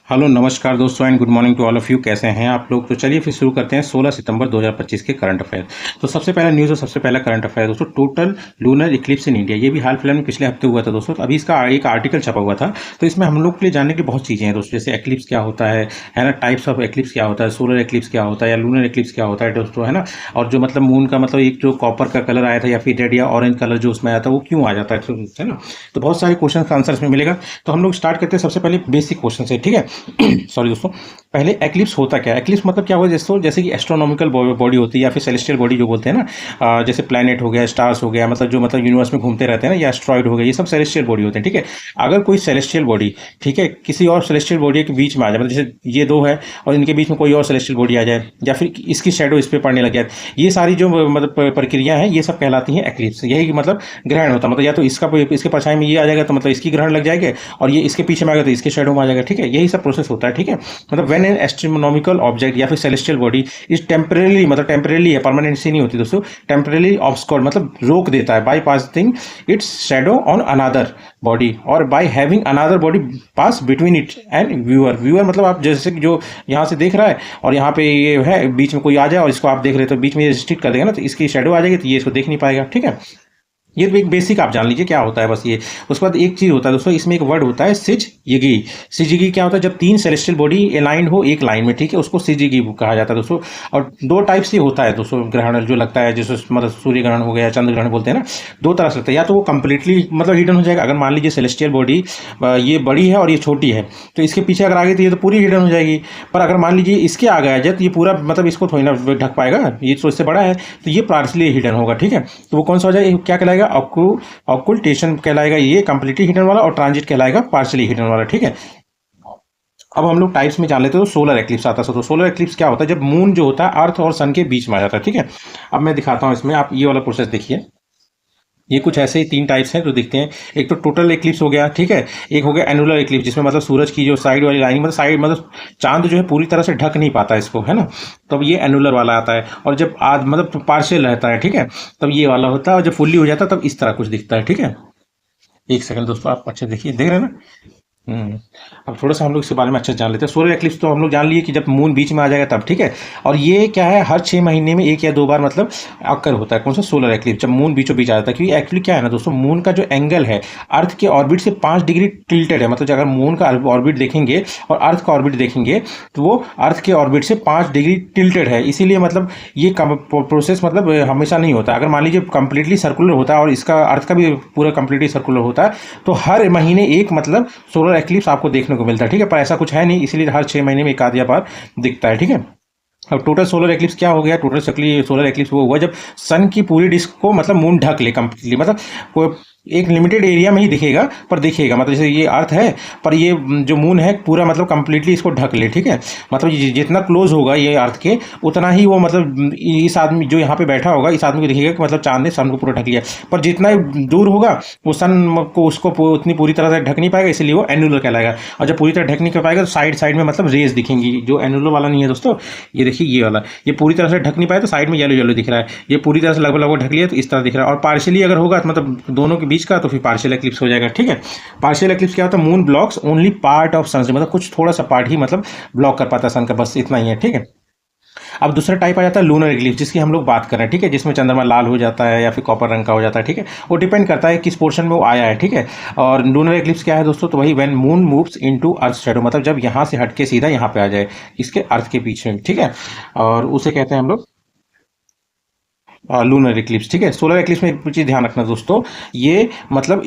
Hello नमस्कार दोस्तों and good morning to all of you. कैसे हैं आप लोग। तो चलिए फिर शुरू करते हैं 16 सितंबर 2025 के करंट अफेयर। तो सबसे पहला न्यूज़ और सबसे पहला करंट अफेयर दोस्तों, total lunar Eclipse in India. ये भी हाल फिलहाल में पिछले हफ्ते हुआ था दोस्तों। तो अभी इसका एक आर्टिकल छपा हुआ था। तो इसमें हम लोग के लिए जानने की बहुत चीज़ें हैं दोस्तों, जैसे एक्लिप्स क्या होता है ना, टाइप्स ऑफ एक्लिप्स क्या होता है, सोलर एक्लिप्स क्या होता है या लूनर एक्लिप्स क्या होता है दोस्तों, है ना। और जो मतलब मून का मतलब एक जो कॉपर का कलर आया था या फिर रेड या ऑरेंज कलर जो उसमें आया था वो क्यों आ जाता है ना। तो बहुत सारे क्वेश्चन का आंसर इसमें मिलेगा। तो हम लोग स्टार्ट करते हैं सबसे पहले बेसिक क्वेश्चन से, ठीक है। सॉरी दोस्तों, पहले एक्लिप्स होता क्या है। एक्लिप्स मतलब क्या होगा, जैसे कि एस्ट्रोनॉमिकल बॉडी होती है या फिर सेलेस्टियल बॉडी जो बोलते हैं ना, जैसे प्लैनेट हो गया, स्टार्स हो गया, मतलब जो मतलब यूनिवर्स में घूमते रहते हैं ना, या एस्ट्रॉइड हो गया, ये सब सेलेस्टियल बॉडी होते हैं, ठीक है। अगर कोई सेलेस्टियल बॉडी, ठीक है, किसी और सेलेस्टियल बॉडी के बीच में आ जाए, मतलब जैसे ये दो है और इनके बीच में कोई और सेलेस्टियल बॉडी आ जाए या फिर इसकी शेडो इस पर पड़ने लग जाए, ये सारी जो मतलब प्रक्रिया है ये सब कहलाती हैं एक्लिप्स। यही मतलब ग्रहण होता है, मतलब या तो इसके परछाई में ये आ जाएगा तो मतलब इसकी ग्रहण लग जाएगा, और ये इसके पीछे में आएगा तो इसके शेडो में आ जाएगा, ठीक है। यही सब प्रोसेस होता है, ठीक है। मतलब व्हेन एन एस्ट्रोनॉमिकल ऑब्जेक्ट या फिर सेलेस्टियल बॉडी इज टेम्परेली, मतलब टेम्परेली है, परमानेंसी नहीं होती दोस्तों, टेम्परेली ऑब्सक्योर्ड मतलब रोक देता है, by passing its shadow on another body और by having another body pass between it and viewer. Viewer मतलब आप जैसे कि जो यहाँ से देख रहा है और यहाँ पे ये है, बीच में कोई आ जाए और इसको आप देख रहे हो तो बीच में ये रिस्ट्रिक्ट कर देगा ना, तो इसकी शेडो आ जाएगी तो ये इसको देख नहीं पाएगा, ठीक है। ये तो एक बेसिक आप जान लीजिए क्या होता है बस ये। उसके बाद एक चीज़ होता है दोस्तों, इसमें एक वर्ड होता है सिजयगी। सिजयगी क्या होता है, जब तीन सेलेस्टियल बॉडी अलाइंड हो एक लाइन में, ठीक है, उसको सिजयगी कहा जाता है दोस्तों। और दो टाइप से होता है दोस्तों ग्रहण जो लगता है, जैसे मतलब सूर्य ग्रहण हो गया, चंद्र ग्रहण बोलते हैं ना, दो तरह से लगता है। या तो वो कंप्लीटली मतलब हिडन हो जाएगा, अगर मान लीजिए सेलेस्टियल बॉडी ये बड़ी है और ये छोटी है, तो इसके पीछे अगर आ गई तो ये तो पूरी हिडन हो जाएगी। पर अगर मान लीजिए इसके आ गया जाए तो ये पूरा मतलब इसको थोड़ी ना ढक पाएगा, ये तो इससे बड़ा है, तो ये पार्शली हिडन होगा, ठीक है। तो वो कौन सा हो जाएगा, क्या कहलाएगा, ऑक्युल्टेशन कहलाएगा ये कंप्लीटली हिडन वाला, और ट्रांजिट कहलाएगा पार्शली हिडन वाला, ठीक है। अब हम लोग टाइप्स में जान लेते हैं। तो सोलर एक्लिप्स आता है। तो सोलर एक्लिप्स क्या होता है, जब मून जो होता है अर्थ और सन के बीच में आ जाता है, ठीक है। अब मैं दिखाता हूँ इसमें, आप ये वाला प्रोसेस देखिए। ये कुछ ऐसे ही तीन टाइप्स हैं जो दिखते हैं। एक तो टोटल एक्लिप्स हो गया, ठीक है। एक हो गया एनुलर एक्लिप्स, जिसमें मतलब सूरज की जो साइड वाली लाइन, मतलब साइड मतलब चांद जो है पूरी तरह से ढक नहीं पाता इसको, है ना। तब ये एनुलर वाला आता है। और जब आज मतलब पार्शियल रहता है, ठीक है, तब ये वाला होता है। और जब फुल्ली हो जाता है तब इस तरह कुछ दिखता है, ठीक है। एक सेकंड दोस्तों, आप अच्छे देखिए, देख रहे हैं ना। अब थोड़ा सा हम लोग इसके बारे में अच्छे से जान लेते हैं। सोलर एक्लिप्स तो हम लोग जान लिए कि जब मून बीच में आ जाएगा तब, ठीक है। और ये क्या है, हर 6 महीने में एक या दो बार मतलब अक्कर होता है। कौन सा, सोलर एक्लिप्स, जब मून बीचों बीच आ जाता है। क्योंकि एक्चुअली क्या है ना दोस्तों, मून का जो एंगल है अर्थ के ऑर्बिट से 5 डिग्री टिल्टेड है। मतलब अगर मून का ऑर्बिट देखेंगे और अर्थ का ऑर्बिट देखेंगे तो वो अर्थ के ऑर्बिट से 5 डिग्री टिल्टेड है। इसीलिए मतलब ये प्रोसेस मतलब हमेशा नहीं होता। अगर मान लीजिए कंप्लीटली सर्कुलर होता है और इसका अर्थ का भी पूरा कंप्लीटली सर्कुलर होता है, तो हर महीने एक मतलब सोलर एक्लिप्स आपको देखने को मिलता है, ठीक है। पर ऐसा कुछ है नहीं, इसीलिए हर 6 महीने में एक आध बार दिखता है, ठीक है। अब टोटल सोलर एक्लिप्स क्या हो गया, टोटल सोलर एक्लिप्स वो हुआ जब सन की पूरी डिस्क को मतलब मून ढक ले कंप्लीटली, मतलब कोई एक लिमिटेड एरिया में ही दिखेगा पर दिखेगा। मतलब जैसे ये अर्थ है पर ये जो मून है पूरा मतलब कंप्लीटली इसको ढक ले, ठीक है। मतलब जितना क्लोज होगा ये अर्थ के उतना ही वो मतलब इस आदमी जो यहाँ पे बैठा होगा इस आदमी को दिखेगा कि मतलब चांद ने सन को पूरा ढक लिया। पर जितना दूर होगा वो सन को उसको उतनी पूरी तरह से ढक नहीं पाएगा, इसलिए वो एनुलर कहलाएगा। और जब पूरी तरह ढक नहीं कर पाएगा तो साइड साइड में मतलब रेज दिखेंगी। जो एनुलर वाला नहीं है दोस्तों, ये देखिए ये वाला, ये पूरी तरह से ढक नहीं पाया तो साइड में येलो येलो दिख रहा है। ये पूरी तरह से लगभग लगभग ढक लिया तो इस तरह दिख रहा है। और पार्शियली अगर होगा तो मतलब दोनों के बीच का, तो फिर पार्शियल एक्लिप्स हो जाएगा, ठीक है। पार्शियल एक्लिप्स क्या होता है, moon blocks only part of sun, मतलब कुछ थोड़ा सा पार्ट ही मतलब ब्लॉक कर पाता है सन का, बस इतना ही है, ठीक है। अब दूसरा टाइप आ जाता है लूनर एक्लिप्स, जिसकी हम लोग बात कर रहे हैं, ठीक है, जिसमें चंद्रमा लाल हो जाता है या फिर कॉपर रंग का हो जाता है, ठीक है। वो डिपेंड करता है किस पोर्शन में वो आया है, ठीक है। और लूनर एक्लिप्स क्या है दोस्तों, तो वही when moon moves into earth shadow, मतलब जब यहाँ से हटके सीधा यहाँ पे आ जाए इसके अर्थ के पीछे, ठीक है। और उसे कहते हैं हम लोग लूनर इक्लिप्स, ठीक है। सोलर इक्लिप्स में एक चीज़ ध्यान रखना दोस्तों, ये मतलब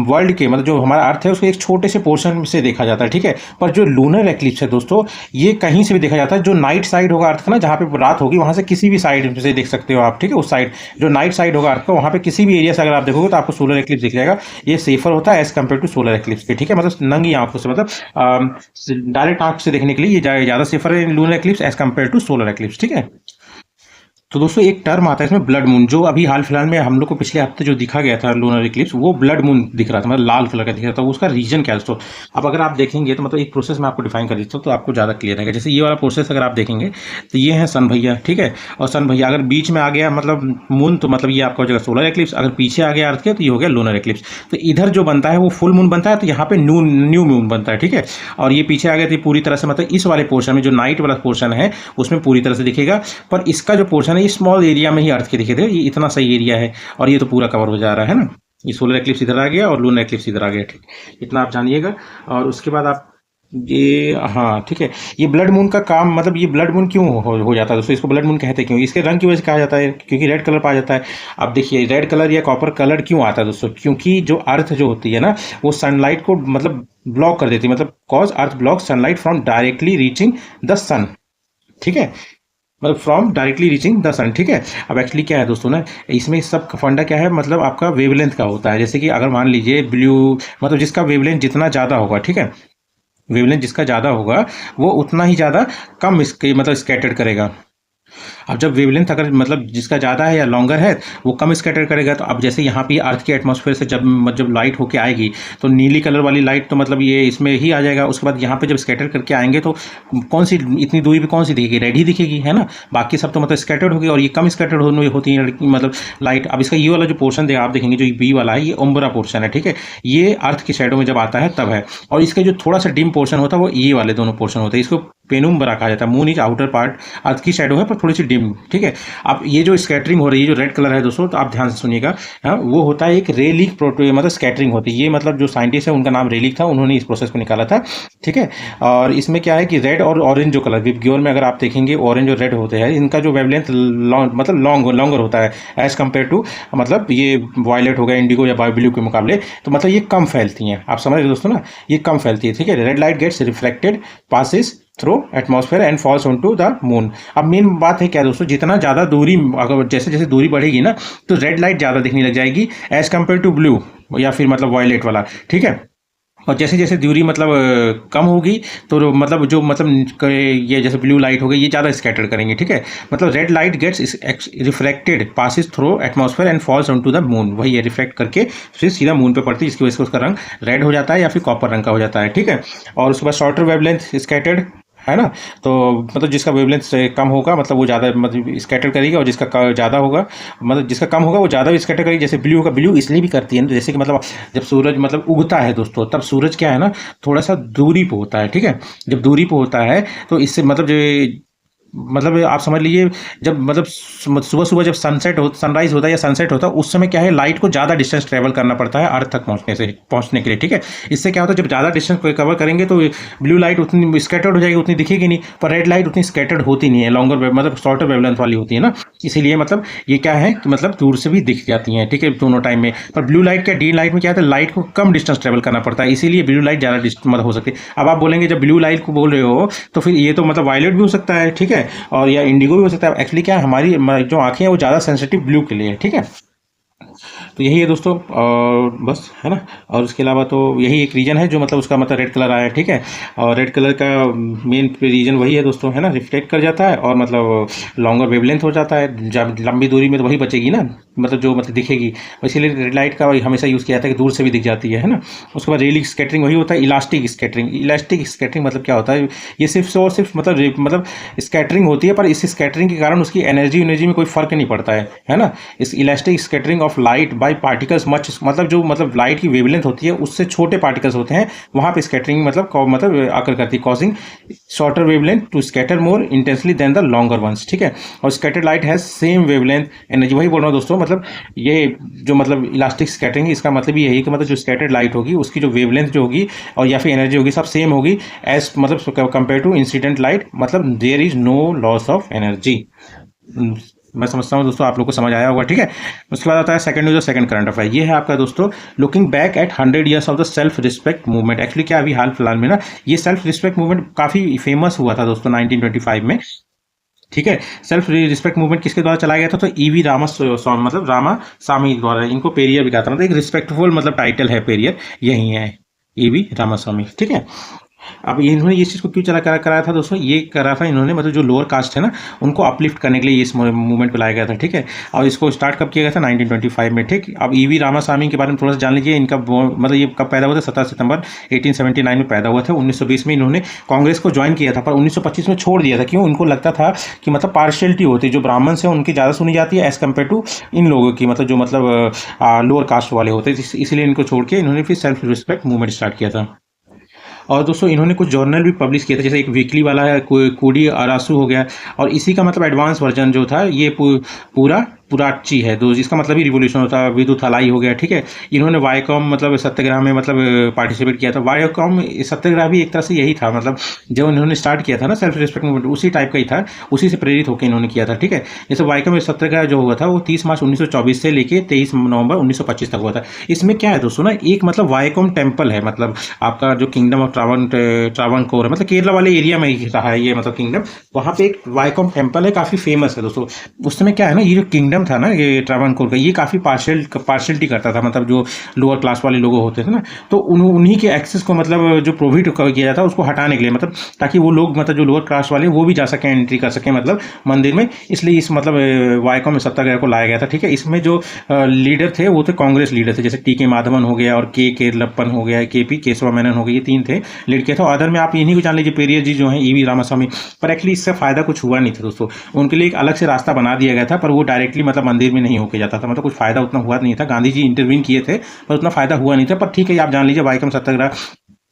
वर्ल्ड के मतलब जो हमारा अर्थ है उसको एक छोटे से पोर्शन से देखा जाता है, ठीक है। पर जो लूनर इक्लिप्स है दोस्तों, ये कहीं से भी देखा जाता है। जो नाइट साइड होगा अर्थ का ना, जहाँ पे रात होगी वहाँ से किसी भी साइड से देख सकते हो आप, ठीक है। उस साइड जो नाइट साइड होगा अर्थ का, वहाँ पे किसी भी एरिया से अगर आप देखोगे तो आपको सोलर इक्लिप्स दिख जाएगा। ये सेफर होता है as compare to solar eclipse के, ठीक है। मतलब नंगी आंखों से, मतलब डायरेक्ट आंख से देखने के लिए ये ज़्यादा सेफर है lunar eclipse as compare to solar eclipse, ठीक है। तो दोस्तों एक टर्म आता है इसमें ब्लड मून, जो अभी हाल फिलहाल में हम लोग को पिछले हफ्ते जो दिखा गया था लूनर इक्लिप्स, वो ब्लड मून दिख रहा था, मतलब लाल कलर का दिख रहा था। उसका रीजन क्या है दोस्तों, अब अगर आप देखेंगे तो मतलब एक प्रोसेस मैं आपको डिफाइन कर देता हूँ तो आपको ज़्यादा क्लियर रहेगा। जैसे ये वाला प्रोसेस अगर आप देखेंगे तो ये है सन भैया, ठीक है, और सन भैया अगर बीच में आ गया मतलब मून, तो मतलब ये आपका हो जाएगा सोलर एक्लिप्स। अगर पीछे आ गया अर्थ के तो ये हो गया लूनर एक्लिप्स। तो इधर जो बनता है वो फुल मून बनता है, तो यहाँ पे न्यू मून बनता है, ठीक है। और ये पीछे आ गया तो पूरी तरह से मतलब इस वाले पोर्शन में जो नाइट वाला पोर्शन है उसमें पूरी तरह से दिखेगा, पर इसका जो पोर्शन है ये स्मॉल एरिया में ही अर्थ के दिखे थे, ये इतना सही एरिया है और ये तो पूरा कवर हो जा रहा है ना। ये सोलर एक्लिप्स इधर आ गया और लूनर एक्लिप्स इधर आ गया, ठीक, इतना आप जानिएगा। और उसके बाद आप ये, हाँ ठीक है, ये ब्लड मून का काम, मतलब ये ब्लड मून क्यों हो जाता है दोस्तों, इसको ब्लड मून कहते क्यों, इसके रंग की वजह से कहा जाता है क्योंकि रेड कलर पाया जाता है। अब देखिए रेड कलर या कॉपर कलर क्यों आता है दोस्तों, क्योंकि जो अर्थ जो होती है ना वो सनलाइट को मतलब ब्लॉक कर देती है, मतलब cause earth block sunlight from directly reaching the sun, ठीक है, मतलब from directly reaching the sun, ठीक है। अब एक्चुअली क्या है दोस्तों ना, इसमें सब फंडा क्या है, मतलब आपका वेवलेंथ का होता है। जैसे कि अगर मान लीजिए ब्लू, मतलब जिसका वेवलेंथ जितना ज़्यादा होगा, ठीक है, वेवलेंथ जिसका ज़्यादा होगा वो उतना ही ज़्यादा कम इसके मतलब स्कैटर्ड करेगा। अब जब वेवलेंथ अगर मतलब जिसका ज़्यादा है या लॉन्गर है वो कम स्कैटर करेगा। तो अब जैसे यहाँ पे अर्थ के एटमॉस्फेयर से जब लाइट होके आएगी तो नीली कलर वाली लाइट तो मतलब ये इसमें ही आ जाएगा। उसके बाद यहाँ पे जब स्कैटर करके आएंगे तो कौन सी इतनी दूरी पे कौन सी दिखेगी, रेड ही दिखेगी, है ना। बाकी सब तो मतलब स्कैटर्ड होगी और ये कम स्कैटर्ड होती है मतलब लाइट। अब इसका ये वाला जो पोर्शन आप देखेंगे जो बी वाला है ये उम्ब्रा पोर्शन है, ठीक है, ये अर्थ की शैडो में जब आता है तब है। और इसका जो थोड़ा सा डिम पोर्शन होता है वो ये वाले दोनों पोर्शन होते हैं, इसको पेनुम्ब्रा कहा जाता है। मून इज आउटर पार्ट, अर्थ की शैडो है पर थोड़ी सी डिम, ठीक है। अब ये जो स्कैटरिंग हो रही है जो रेड कलर है दोस्तों, तो आप ध्यान से सुनिएगा, हाँ, वो होता है एक रे लीक मतलब स्कैटरिंग होती है। ये मतलब जो साइंटिस्ट है उनका नाम रे लीक था, उन्होंने इस प्रोसेस को निकाला था, ठीक है। और इसमें क्या है कि रेड और ऑरेंज जो कलर विबग्योर में अगर आप देखेंगे ऑरेंज और रेड होते हैं, इनका जो वेवलेंथ मतलब लॉन्गर होता है एज कम्पेयर टू मतलब ये वायलेट हो गया, इंडिगो या ब्लू के मुकाबले, तो मतलब ये कम फैलती हैं। आप समझ रहे दोस्तों ना, ये कम फैलती है, ठीक है। Red light gets reflected passes through atmosphere and falls on to the moon. अब मेन बात है क्या दोस्तों, जितना ज़्यादा दूरी, अगर जैसे जैसे दूरी बढ़ेगी ना तो रेड लाइट ज़्यादा दिखने लग जाएगी एज कम्पेयर टू ब्लू या फिर मतलब वायलेट वाला, ठीक है। और जैसे जैसे दूरी मतलब कम होगी तो मतलब जो मतलब ये जैसे ब्लू लाइट हो गई ये ज़्यादा स्कैटर करेंगे, ठीक है। मतलब red light gets reflected passes through atmosphere and falls on to the moon, वही है रिफ्लेक्ट करके फिर सीधा मून पे पड़ती है, जिसकी वजह से उसका रंग रेड हो जाता है या फिर कॉपर रंग का हो जाता है, ठीक है। और उसके बाद शॉर्टर वेवलेंथ स्कैटर्ड है ना, तो मतलब जिसका वेवलेंथ से कम होगा मतलब वो ज़्यादा मतलब स्कैटर करेगी, और जिसका ज़्यादा होगा मतलब जिसका कम होगा वो ज़्यादा भी स्कैटर करेगी। जैसे ब्लू का, ब्लू इसलिए भी करती है ना, जैसे कि मतलब जब सूरज मतलब उगता है दोस्तों, तब सूरज क्या है ना थोड़ा सा दूरी पे होता है, ठीक है। जब दूरी पे होता है तो इससे मतलब जो मतलब आप समझ लीजिए जब मतलब सुबह सुबह जब सनराइज होता है या सनसेट होता है उस समय क्या है लाइट को ज़्यादा डिस्टेंस ट्रेवल करना पड़ता है अर्थ तक पहुंचने के लिए, ठीक है। इससे क्या होता है जब ज़्यादा डिस्टेंस कवर करेंगे तो ब्लू लाइट उतनी स्कैटर्ड हो जाएगी, उतनी दिखेगी नहीं, पर रेड लाइट उतनी स्कैटर्ड होती नहीं है, लॉन्गर मतलब शॉर्टर वेवलेंथ वाली होती है ना। इसीलिए मतलब ये क्या है कि मतलब दूर से भी दिख जाती हैं, ठीक है, दोनों टाइम में। पर ब्लू लाइट क्या, डी लाइट में क्या होता है लाइट को कम डिस्टेंस ट्रेवल करना पड़ता है, इसीलिए ब्लू लाइट ज़्यादा मतलब हो सकती है। अब आप बोलेंगे जब ब्लू लाइट को बोल रहे हो तो फिर ये तो मतलब वायलेट भी हो सकता है, ठीक है, और या इंडिगो भी हो सकता है। एक्चुअली क्या है हमारी जो आंखें हैं वो ज़्यादा सेंसिटिव ब्लू के लिए है, ठीक है। तो यही है दोस्तों, और बस है ना। और उसके अलावा तो यही एक रीज़न है जो मतलब उसका मतलब रेड कलर आया है, ठीक है। और रेड कलर का मेन रीज़न वही है दोस्तों, है ना, रिफ्लेक्ट कर जाता है और मतलब लॉन्गर वेवलेंथ हो जाता है। जब लंबी दूरी में तो वही बचेगी ना, मतलब जो मतलब दिखेगी, इसीलिए रेड लाइट का हमेशा यूज़ किया जाता है कि दूर से भी दिख जाती है ना। उसके बाद रेलिक स्कैटरिंग वही होता है, इलास्टिक स्कैटरिंग। इलास्टिक स्कैटरिंग मतलब क्या होता है, ये सिर्फ मतलब स्कैटरिंग होती है, पर इस स्कैटरिंग के कारण उसकी एनर्जी में कोई फर्क नहीं पड़ता है ना। इस elastic scattering of light by particles much, मतलब जो मतलब लाइट की वेवलेंथ होती है उससे छोटे पार्टिकल्स होते हैं, वहाँ पे स्कैटरिंग मतलब आकर करती है, causing shorter wavelength to scatter more intensely than the longer ones, ठीक है। और scattered light has same wavelength energy, वही बोल रहा हूँ दोस्तों। मतलब ये जो मतलब इलास्टिक स्कैटरिंग इसका मतलब ये है कि मतलब जो स्कैटर्ड लाइट होगी उसकी जो वेवलेंथ जो होगी और या फिर एनर्जी होगी सब सेम होगी एज मतलब कंपेयर टू इंसिडेंट लाइट, मतलब there is no loss of energy. मैं समझता हूँ दोस्तों आप लोग को समझ आया होगा, ठीक है। उसके बाद आता है सेकंड न्यूज़ और सेकंड करंट अफेयर। ये है आपका दोस्तों looking back at 100 years of the self respect movement. Actually क्या अभी हाल फिलहाल में ना ये सेल्फ रिस्पेक्ट मूवमेंट काफ़ी फेमस हुआ था दोस्तों 1925 में, ठीक है। सेल्फ रिस्पेक्ट मूवमेंट किसके द्वारा चलाया गया था, तो ईवी रामास्वामी मतलब रामासामी द्वारा। इनको पेरियर भी कहता था, एक रिस्पेक्टफुल मतलब टाइटल है पेरियर, यही है ईवी रामास्वामी, ठीक है। अब इन्होंने इस चीज़ को क्यों कराया था दोस्तों, ये करा था इन्होंने मतलब जो लोअर कास्ट है ना उनको अपलिफ्ट करने के लिए इस मूवमेंट को लाया गया था, ठीक है। और इसको स्टार्ट कब किया गया था, 1925 में, ठीक। अब ईवी रामास्वामी के बारे में थोड़ा सा जान लीजिए। इनका मतलब ये कब पैदा हुआ था, 17 सितंबर 1879 में पैदा हुआ था। 1920 में इन्होंने कांग्रेस को ज्वाइन किया था, पर 1925 में छोड़ दिया था। क्यों, उनको लगता था कि मतलब पार्शियलिटी होती है, जो ब्राह्मण है उनकी ज़्यादा सुनी जाती है एज़ कम्पेयर टू इन लोगों की, मतलब जो मतलब लोअर कास्ट वाले होते हैं, इसलिए इनको छोड़ के इन्होंने फिर सेल्फ रिस्पेक्ट मूवमेंट स्टार्ट किया था। और दोस्तों इन्होंने कुछ जर्नल भी पब्लिश किए थे, जैसे एक वीकली वाला है कोडी अरासू हो गया, और इसी का मतलब एडवांस वर्जन जो था ये पूरा पुराची है, तो जिसका मतलब ही रिवोल्यूशन होता है। विदुथलाई हो गया, ठीक है। इन्होंने वायकॉम मतलब सत्याग्रह में मतलब पार्टिसिपेट किया था। वायकॉम सत्याग्रह भी एक तरह से यही था, मतलब जब इन्होंने स्टार्ट किया था ना सेल्फ रिस्पेक्ट मूवमेंट, उसी टाइप का ही था, उसी से प्रेरित होकर इन्होंने किया था, ठीक है। जैसे वायकॉम सत्याग्रह जो हुआ था वो 30 मार्च 1924 से लेके 23 नवंबर 1925 तक हुआ था। इसमें क्या है दोस्तों ना, एक मतलब वायकॉम टेम्पल है, मतलब आपका जो किंगडम ऑफ ट्रावनकोर है, मतलब केरला वाले एरिया में ही रहा है ये मतलब किंगडम। वहाँ पे एक वायकॉम टेम्पल है, काफ़ी फेमस है दोस्तों। उस समय क्या है ना, ये जो किंगडम था ना ये ट्रावनकोर का, ये काफ़ी पार्शियलिटी करता था, मतलब जो लोअर क्लास वाले लोग होते थे ना, तो उन्हीं के एक्सेस को मतलब जो प्रोहिबिट किया जाता है उसको हटाने के लिए, मतलब ताकि वो लोग मतलब जो लोअर क्लास वाले वो भी जा सकें, एंट्री कर सकें मतलब मंदिर में, इसलिए इस मतलब वायकॉम में सत्याग्रह को लाया गया था, ठीक है। इसमें जो लीडर थे वो थे कांग्रेस लीडर थे, जैसे टी.के. माधवन हो गया और केरलप्पन हो गया, के.पी. केशवा मेनन हो गया, ये 3 थे लीड किया था। अदर में आप इन्हीं को जान लीजिए, पेरियर जी जो हैं, ईवी रामास्वामी, पर एक्चुअली इससे फायदा कुछ हुआ नहीं था दोस्तों। उनके लिए एक अलग से रास्ता बना दिया गया था, पर वो डायरेक्टली मतलब मंदिर में नहीं होके जाता था, मतलब कुछ फायदा उतना हुआ नहीं था। गांधी जी इंटरवीन किए थे पर उतना फायदा हुआ नहीं था, पर ठीक है आप जान लीजिए वायकॉम सत्याग्रह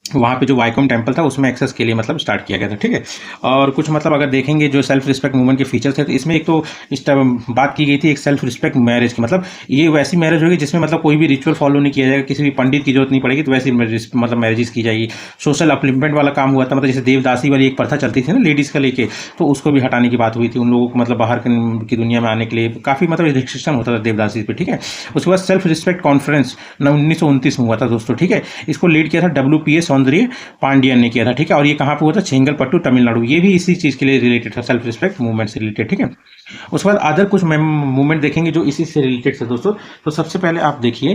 वहाँ पे जो वायकॉम टेम्पल था उसमें एक्सेस के लिए मतलब स्टार्ट किया गया था, ठीक है। और कुछ मतलब अगर देखेंगे जो सेल्फ रिस्पेक्ट मूवमेंट के फीचर्स थे, तो इसमें एक तो इस टाइम बात की गई थी एक सेल्फ रिस्पेक्ट मैरिज की, मतलब ये वैसी मैरिज होगी जिसमें मतलब कोई भी रिचुअल फॉलो नहीं किया जाएगा, किसी भी पंडित की जरूरत नहीं पड़ेगी, तो वैसी मतलब मैरिजेस की जाएगी। सोशल अपलिफ्टमेंट वाला काम हुआ था, मतलब जैसे देवदासी वाली एक प्रथा चलती थी ना लेडीज़ का लेके, तो उसको भी हटाने की बात हुई थी। उन लोगों को मतलब बाहर की दुनिया में आने के लिए काफ़ी मतलब रिस्ट्रिक्शन होता था देवदासी पे, ठीक है। उसके बाद सेल्फ रिस्पेक्ट कॉन्फ्रेंस 1929 में हुआ था दोस्तों, ठीक है। इसको लीड किया था WPA सौंदर्य पांडियन ने किया था, ठीक है। और ये कहाँ पे हुआ था, चेंगलपट्टू तमिलनाडु। ये भी इसी चीज़ के लिए रिलेटेड था, सेल्फ रिस्पेक्ट मूवमेंट से रिलेटेड, ठीक है। उसके बाद अदर कुछ मूवमेंट देखेंगे जो इसी से रिलेटेड है दोस्तों। तो सबसे पहले आप देखिए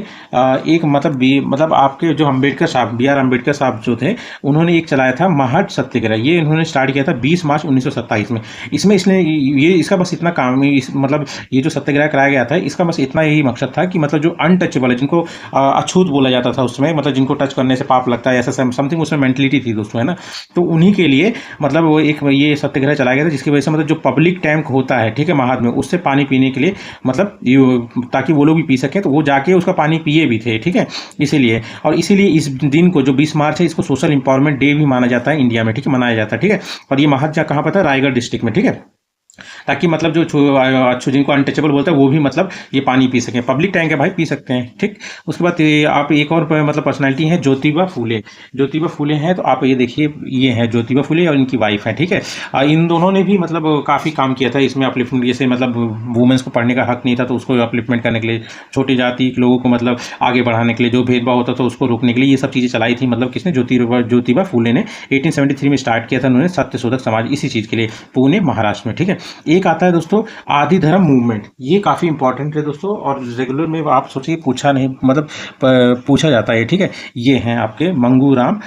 एक मतलब आपके जो अम्बेडकर साहब, BR अम्बेडकर साहब जो थे, उन्होंने एक चलाया था महट सत्याग्रह। ये इन्होंने स्टार्ट किया था 20 मार्च 1927 में। इसमें इसने ये इसका बस इतना काम मतलब ये जो सत्याग्रह कराया गया था इसका बस इतना यही मकसद था कि मतलब जो अनटचेबल है, जिनको अछूत बोला जाता था उसमें, मतलब जिनको टच करने से पाप लगता है, ऐसा समथिंग उसमें मेंटलिटी थी दोस्तों, है ना। तो उन्हीं के लिए मतलब वो एक ये सत्याग्रह चलाया गया था, जिसकी वजह से मतलब जो पब्लिक टैंक होता है, ठीक है, महाद में, उससे पानी पीने के लिए मतलब ये ताकि वो लोग भी पी सकें, तो वो जाके उसका पानी पिए भी थे, ठीक है। इसीलिए और इसीलिए इस दिन को जो 20 मार्च है इसको सोशल इंपावरमेंट डे भी माना जाता है इंडिया में, ठीक है, मनाया जाता है, ठीक है। और ये महाद कहाँ पर था, रायगढ़ डिस्ट्रिक्ट में, ठीक है, ताकि मतलब जो जिनको अनटचेबल बोलते हैं वो भी मतलब ये पानी पी सकें। पब्लिक टैंक है भाई, पी सकते हैं, ठीक। उसके बाद आप एक और मतलब पर्सनैलिटी है ज्योतिबा फूले। ज्योतिबा फूले हैं, तो आप ये देखिए ये है ज्योतिबा फूले और इनकी वाइफ है, ठीक है। इन दोनों ने भी मतलब काफ़ी काम किया था इसमें अपलिफ्टमेंट, जैसे मतलब वुमेंस को पढ़ने का हक नहीं था तो उसको अपलिफ्टमेंट करने के लिए, छोटी जाति के लोगों को मतलब आगे बढ़ाने के लिए, जो भेदभाव होता था उसको रोकने के लिए, ये सब चीज़ें चलाई थी। मतलब किसने, ज्योतिबा फूले ने 1873 में स्टार्ट किया था उन्होंने सत्यशोधक समाज, इसी चीज़ के लिए, पुणे महाराष्ट्र में, ठीक है। एक आता है दोस्तों आदि धर्म मूवमेंट। ये काफ़ी इंपॉर्टेंट है दोस्तों, और रेगुलर में आप सोचिए पूछा नहीं मतलब पूछा जाता है, ठीक है। ये हैं आपके मंगूराम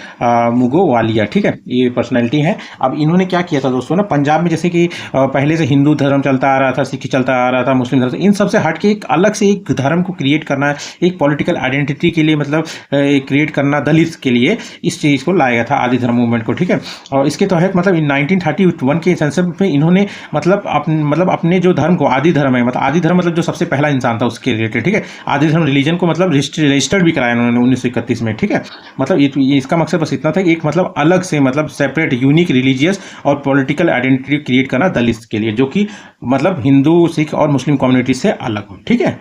मुगोवालिया, ठीक है, ये पर्सनैलिटी है। अब इन्होंने क्या किया था दोस्तों ना, पंजाब में जैसे कि पहले से हिंदू धर्म चलता आ रहा था, सिख चलता आ रहा था, मुस्लिम धर्म, इन सब से हट के एक अलग से एक धर्म को क्रिएट करना है, एक पॉलिटिकल आइडेंटिटी के लिए मतलब क्रिएट करना, दलित के लिए इस चीज़ को लाया गया था आदि धर्म मूवमेंट को, ठीक है। और इसके तहत मतलब 1931 के सेंसस में इन्होंने मतलब अपने जो धर्म को, आदि धर्म है, मतलब आदि धर्म मतलब जो सबसे पहला इंसान था उसके रिलेटेड, ठीक है, आदि धर्म रिलीजन को मतलब रजिस्टर्ड भी कराया उन्होंने 1931 में, ठीक है। मतलब ये इसका मकसद बस इतना था, एक मतलब अलग से मतलब सेपरेट यूनिक रिलीजियस और पॉलिटिकल आइडेंटिटी क्रिएट करना दलित के लिए, जो कि मतलब हिंदू, सिख और मुस्लिम कम्युनिटी से अलग हो, ठीक है।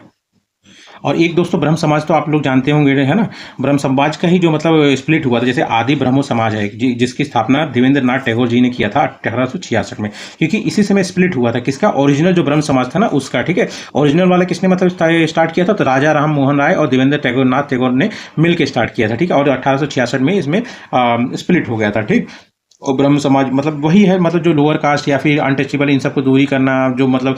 और एक दोस्तों ब्रह्म समाज तो आप लोग जानते होंगे, है ना। ब्रह्म समाज का ही जो मतलब स्प्लिट हुआ था, जैसे आदि ब्रह्मो समाज है जिसकी स्थापना देवेंद्र नाथ टैगोर जी ने किया था 1866 में, क्योंकि इसी समय स्प्लिट हुआ था किसका, ओरिजिनल जो ब्रह्म समाज था ना उसका, ठीक है। ओरिजिनल वाला किसने मतलब स्टार्ट किया था, तो राजा राम मोहन राय और देवेंद्र नाथ टैगोर ने मिल के स्टार्ट किया था, ठीक है। और 1866 में इसमें स्प्लिट हो गया था, ठीक। और ब्रह्म समाज मतलब वही है, मतलब जो लोअर कास्ट या फिर अनटचेबल इन सबको दूरी करना, जो मतलब